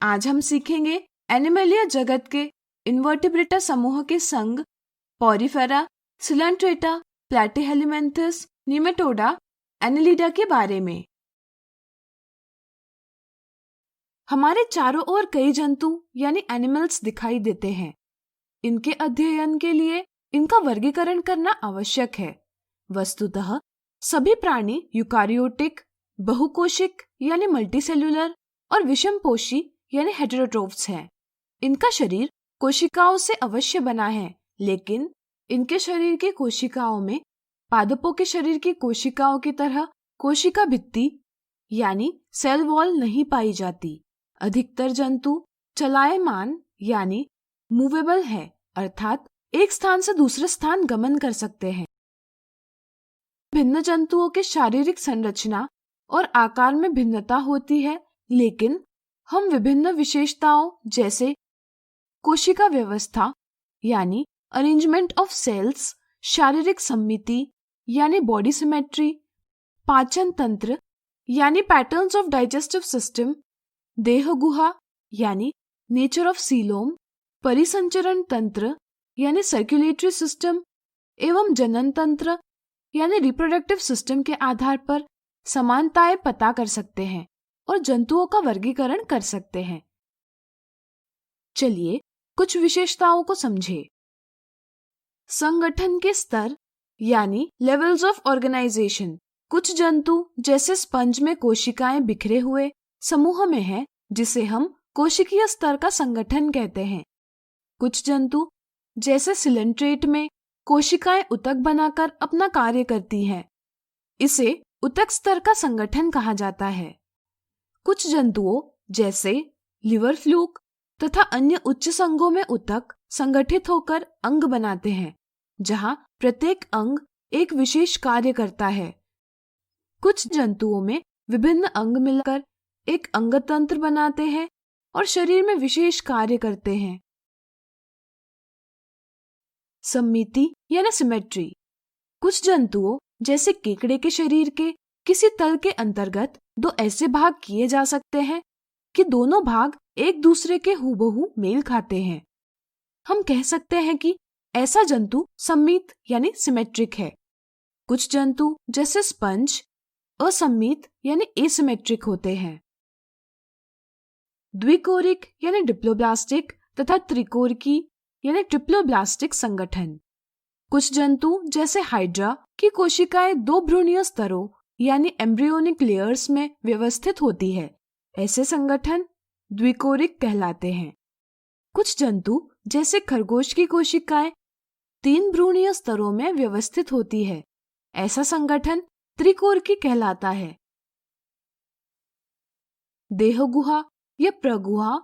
आज हम सीखेंगे एनिमलिया जगत के इन्वर्टिब्रेटा समूह के संग पोरिफेरा, सिलेंट्रेटा, प्लैटीहेल्मिन्थस, निमेटोडा, एनेलिडा के बारे में। हमारे चारों ओर कई जंतु यानी एनिमल्स दिखाई देते हैं। इनके अध्ययन के लिए इनका वर्गीकरण करना आवश्यक है। वस्तुतः सभी प्राणी यूकारियोटिक, बहुकोशिक यानी मल्टीसेल्युलर और विषमपोषी यानी हेटेरोट्रोफ्स हैं। इनका शरीर कोशिकाओं से अवश्य बना है, लेकिन इनके शरीर की कोशिकाओं में पादपों के शरीर की कोशिकाओं की तरह कोशिका भित्ति यानी सेल वॉल नहीं पाई जाती। अधिकतर जंतु चलायमान यानी मूवेबल है, अर्थात एक स्थान से दूसरे स्थान गमन कर सकते हैं। भिन्न जंतुओं के शारीरिक संरचना और आकार में भिन्नता होती है, लेकिन हम विभिन्न विशेषताओं जैसे कोशिका व्यवस्था यानी अरेंजमेंट ऑफ सेल्स, शारीरिक सम्मिति यानी बॉडी सिमेट्री, पाचन तंत्र यानी पैटर्न्स ऑफ डाइजेस्टिव सिस्टम, देह गुहा यानी नेचर ऑफ सीलोम, परिसंचरण तंत्र यानी सर्कुलेटरी सिस्टम एवं जनन तंत्र यानी रिप्रोडक्टिव सिस्टम के आधार पर समानताएं पता कर सकते हैं और जंतुओं का वर्गीकरण कर सकते हैं। चलिए कुछ विशेषताओं को समझें। संगठन के स्तर यानी लेवल्स ऑफ ऑर्गेनाइजेशन। कुछ जंतु जैसे स्पंज में कोशिकाएं बिखरे हुए समूह में है, जिसे हम कोशिकीय स्तर का संगठन कहते हैं। कुछ जंतु जैसे सिलेंट्रेट में कोशिकाएं उतक बनाकर अपना कार्य करती हैं। इसे उतक स्तर का संगठन कहा जाता है। कुछ जंतुओं जैसे लिवर फ्लूक तथा अन्य उच्च संघों में उतक संगठित होकर अंग बनाते हैं, जहां प्रत्येक अंग एक विशेष कार्य करता है। कुछ जंतुओं में विभिन्न अंग मिलकर एक अंगतंत्र बनाते हैं और शरीर में विशेष कार्य करते हैं। सम्मिति यानी सिमेट्री। कुछ जंतुओं जैसे केकड़े के शरीर के किसी तल के अंतर्गत दो ऐसे भाग किए जा सकते हैं कि दोनों भाग एक दूसरे के हूबहू मेल खाते हैं। हम कह सकते हैं कि ऐसा जंतु सम्मित यानी सिमेट्रिक है। कुछ जंतु जैसे स्पंज असम्मित यानी एसिमेट्रिक होते हैं। द्विकोरिक यानी डिप्लोब्लास्टिक तथा त्रिकोरिकी यानी ट्रिप्लोब्लास्टिक संगठन। कुछ जंतु जैसे हाइड्रा की कोशिकाएं दो भ्रूणीय स्तरों यानी एम्ब्रियोनिक लेयर्स में व्यवस्थित होती है। ऐसे संगठन द्विकोरिक कहलाते हैं। कुछ जंतु जैसे खरगोश की कोशिकाएं तीन भ्रूणीय स्तरों में व्यवस्थित होती है। ऐसा संगठन त्रिकोरिकी कहलाता है। देह गुहा या प्रगुहा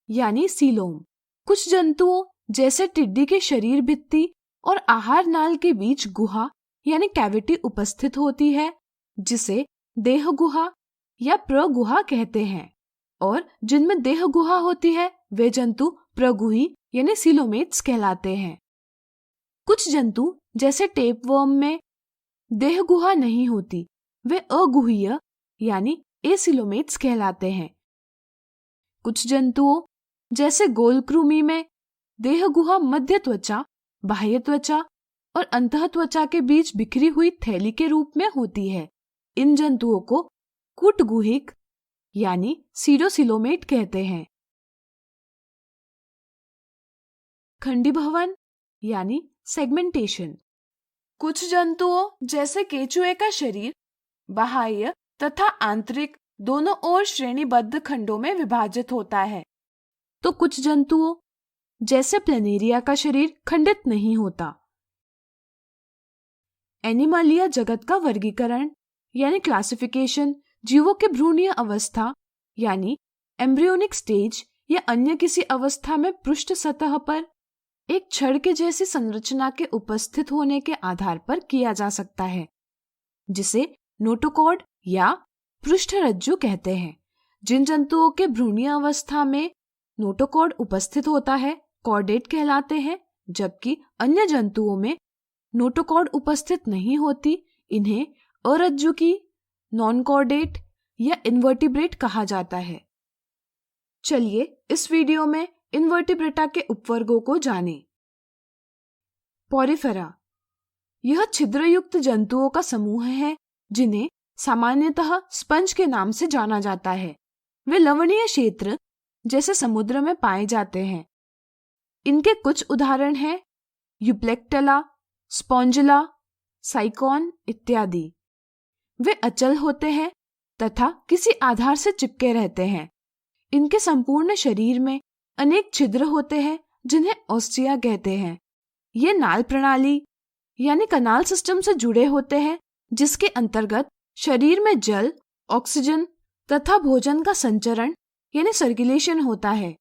यानी सीलोम। कुछ जंतुओं जैसे टिड्डी के शरीर भित्ति और आहार नाल के बीच गुहा यानी कैविटी उपस्थित होती है, जिसे देह गुहा या प्रगुहा कहते हैं। और जिनमें देह गुहा होती है वे जंतु प्रगुही यानी सीलोमेट्स कहलाते हैं। कुछ जंतु जैसे टेपवर्म में देह गुहा नहीं होती, वे अगुहीय यानी एसिलोमेट्स कहलाते हैं। कुछ जंतुओं जैसे गोलकृमि में देह गुहा मध्य त्वचा, बाह्य त्वचा और अंतः त्वचा के बीच बिखरी हुई थैली के रूप में होती है। इन जंतुओं को कूटगुहिक यानी सीडोसिलोमेट कहते हैं। खंडीभवन यानी सेगमेंटेशन। कुछ जंतुओं जैसे केचुए का शरीर बाह्य तथा आंतरिक दोनों ओर श्रेणीबद्ध खंडों में विभाजित होता है, तो कुछ जंतुओं जैसे प्लेनेरिया का शरीर खंडित नहीं होता। एनिमलिया जगत का वर्गीकरण यानी क्लासिफिकेशन जीवों के भ्रूणीय अवस्था यानी एम्ब्रियोनिक स्टेज या अन्य किसी अवस्था में पृष्ठ सतह पर एक छड़ के जैसी संरचना के उपस्थित होने के आधार पर किया जा सकता है, जिसे नोटोकॉर्ड या पृष्ठरज्जु कहते हैं। जिन जंतुओं के भ्रूणीय अवस्था में नोटोकॉर्ड उपस्थित होता है कॉर्डेट कहलाते हैं, जबकि अन्य जंतुओं में नोटोकॉर्ड उपस्थित नहीं होती, इन्हें अरज्जुकी, नॉन कॉर्डेट या इन्वर्टिब्रेट कहा जाता है। चलिए इस वीडियो में इनवर्टिब्रेटा के उपवर्गों को जानें। पोरिफेरा यह छिद्रयुक्त जंतुओं का समूह है जिन्हें सामान्यतः स्पंज के नाम से जाना जाता है। वे लवणीय क्षेत्र जैसे समुद्र में पाए जाते हैं। इनके कुछ उदाहरण हैं यूप्लेक्टेला, स्पॉन्जिला, साइकॉन इत्यादि। वे अचल होते हैं तथा किसी आधार से चिपके रहते हैं। इनके संपूर्ण शरीर में अनेक छिद्र होते हैं जिन्हें ऑस्टिया कहते हैं। ये नाल प्रणाली यानी कनाल सिस्टम से जुड़े होते हैं जिसके अंतर्गत शरीर में जल, ऑक्सीजन तथा भोजन का संचरण यानी सर्कुलेशन होता है।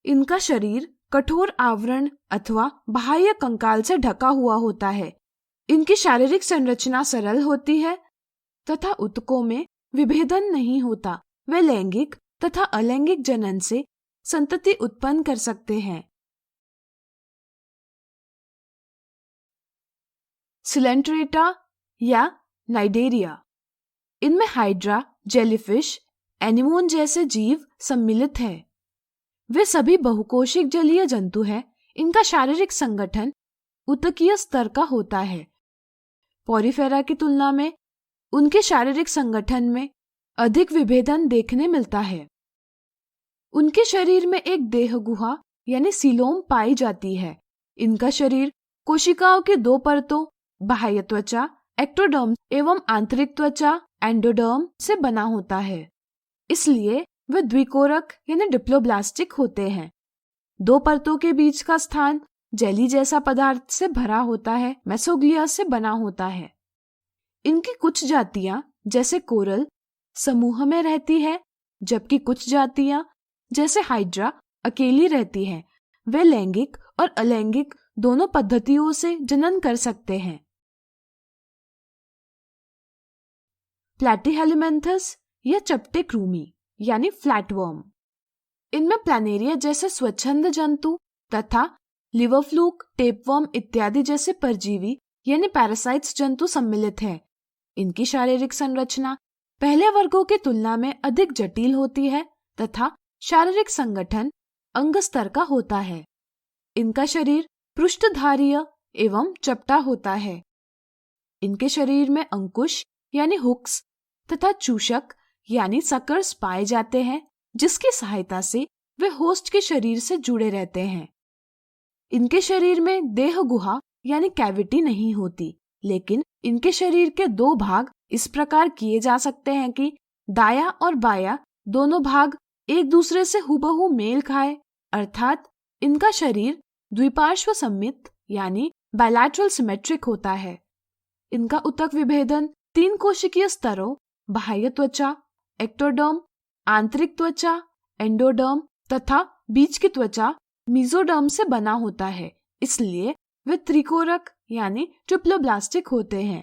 इनका शरीर कठोर आवरण अथवा बाह्य कंकाल से ढका हुआ होता है। इनकी शारीरिक संरचना सरल होती है तथा ऊतकों में विभेदन नहीं होता। वे लैंगिक तथा अलैंगिक जनन से संतति उत्पन्न कर सकते हैं। सिलेंट्रेटा या नाइडेरिया, इनमें हाइड्रा, जेलीफिश, एनीमोन जैसे जीव सम्मिलित हैं। वे सभी बहुकोशिक जलीय जंतु हैं। इनका शारीरिक संगठन ऊतकीय स्तर का होता है। पोरिफेरा की तुलना में उनके शारीरिक संगठन में अधिक विभेदन देखने मिलता है। उनके शरीर में एक देह गुहा यानी सीलोम पाई जाती है। इनका शरीर कोशिकाओं की दो परतों बाह्य त्वचा एक्टोडर्म एवं आंतरिक त्वचा एंडोडर्म से बना होता है। इसलिए वे द्विकोरक यानी डिप्लोब्लास्टिक होते हैं। दो परतों के बीच का स्थान जेली जैसा पदार्थ से भरा होता है, मेसोग्लिया से बना होता है। इनकी कुछ जातियां जैसे कोरल समूह में रहती है जबकि कुछ जातियां जैसे हाइड्रा अकेली रहती हैं। वे लैंगिक और अलैंगिक दोनों पद्धतियों से जनन कर सकते हैं। प्लैटीहेलमिन्थस या चपटे कृमि यानी फ्लैटवर्म, इनमें प्लानेरिया जैसे स्वच्छंद जंतु तथा लिवरफ्लूक, टेपवर्म इत्यादि जैसे परजीवी यानी पैरासाइट्स जंतु सम्मिलित हैं। इनकी शारीरिक संरचना पहले वर्गों की तुलना में अधिक जटिल होती है तथा शारीरिक संगठन अंग स्तर का होता है। इनका शरीर पृष्ठधारीय एवं चपटा होता है। इनके शरीर में अंकुश यानी हुक्स तथा चूषक यानी सकर्स पाए जाते हैं जिसकी सहायता से वे होस्ट के शरीर से जुड़े रहते हैं। इनके शरीर में देह गुहा यानी कैविटी नहीं होती, लेकिन इनके शरीर के दो भाग इस प्रकार किए जा सकते हैं कि दाया और बाया दोनों भाग एक दूसरे से हुबहू मेल खाए, अर्थात इनका शरीर द्विपार्श्व सममित यानी बायलैटरल सिमेट्रिक होता है। इनका ऊतक विभेदन 3 कोशिकीय स्तरों बाह्य त्वचा एक्टोडर्म, आंतरिक त्वचा एंडोडर्म तथा बीच की त्वचा मेसोडर्म से बना होता है। इसलिए वे त्रिकोरक यानी ट्रिप्लोब्लास्टिक होते हैं।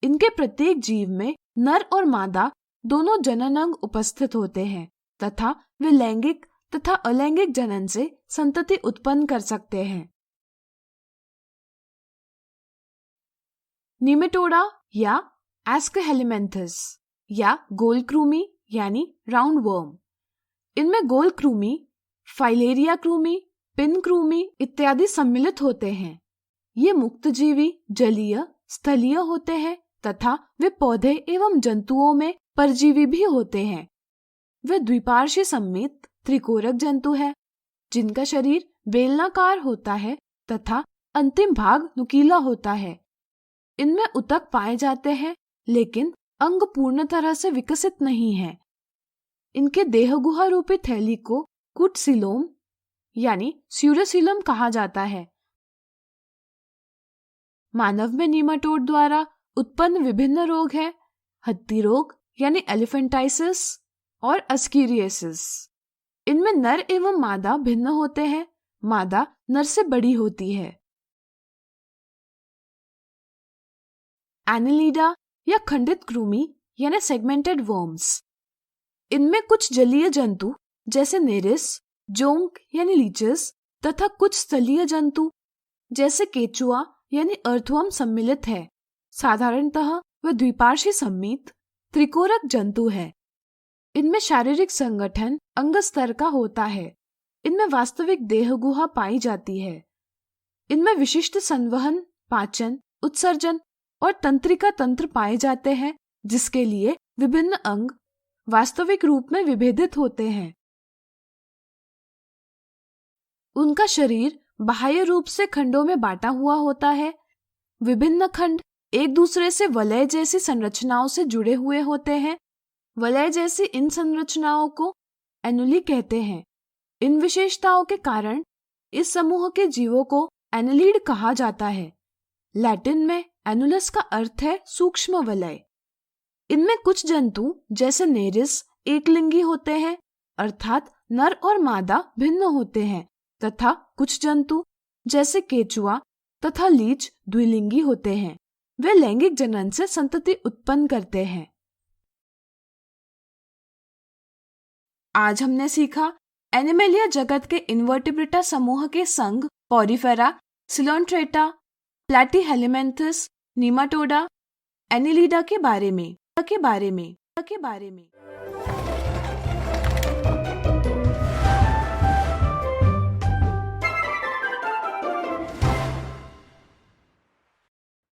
इनके प्रत्येक जीव में नर और मादा दोनों जनन अंग उपस्थित होते हैं तथा वे लैंगिक तथा अलैंगिक जनन से संतति उत्पन्न कर सकते हैं। निमेटोडा या एस्केहेलमिन्थस या गोल कृमि यानी राउंड वर्म, इनमें गोल कृमि, फाइलेरिया कृमि, पिन कृमि इत्यादि सम्मिलित होते हैं। ये मुक्तजीवी जलीय स्थलीय होते हैं तथा वे पौधे एवं जंतुओं में परजीवी भी होते हैं। वे द्विपार्श्व सममित त्रिकोरक जंतु हैं जिनका शरीर बेलनाकार होता है तथा अंतिम भाग नुकीला होता है। इनमें ऊतक पाए जाते हैं लेकिन अंग पूर्ण तरह से विकसित नहीं है। इनके देह गुहा रूपी थैली को कुटसिलोम यानी स्यूरोसिलम कहा जाता है। मानव में नीमाटोड द्वारा उत्पन्न विभिन्न रोग हैं हत्ती रोग यानी एलिफेंटाइसिस और अस्कीरियासिस। इनमें नर एवं मादा भिन्न होते हैं। मादा नर से बड़ी होती है। एनिलीडा या खंडित कृमि यानी सेगमेंटेड वर्म्स, इनमें कुछ जलीय जंतु जैसे नेरिस, जोंक यानी लीचेस तथा कुछ स्थलीय जंतु जैसे केचुआ यानी अर्थवर्म सम्मिलित है। साधारणतः वे द्विपार्श्वी सम्मित त्रिकोरक जंतु है। इनमें शारीरिक संगठन अंग स्तर का होता है। इनमें वास्तविक देह गुहा पाई जाती है। इनमें विशिष्ट संवहन, पाचन, उत्सर्जन और तंत्रिका तंत्र पाए जाते हैं, जिसके लिए विभिन्न अंग वास्तविक रूप में विभेदित होते हैं। उनका शरीर बाह्य रूप से खंडों में बांटा हुआ होता है। विभिन्न खंड एक दूसरे से वलय जैसी संरचनाओं से जुड़े हुए होते हैं। वलय जैसी इन संरचनाओं को एनुली कहते हैं। इन विशेषताओं के कारण इस समूह के जीवों को एनेलिड कहा जाता है। लैटिन में एनुलस का अर्थ है सूक्ष्म वलय। इनमें कुछ जंतु जैसे नेरिस एकलिंगी होते हैं, अर्थात नर और मादा भिन्न होते हैं, तथा कुछ जंतु जैसे केचुआ तथा लीच द्विलिंगी होते हैं। वे लैंगिक जनन से संतति उत्पन्न करते हैं। आज हमने सीखा एनिमेलिया जगत के इन्वर्टिब्रेटा समूह के संघ पोरिफेरा, सिलोन्ट्रेटा, प्लैटीहेलमिन्थस, नीमाटोडा, एनिलिडा के बारे में।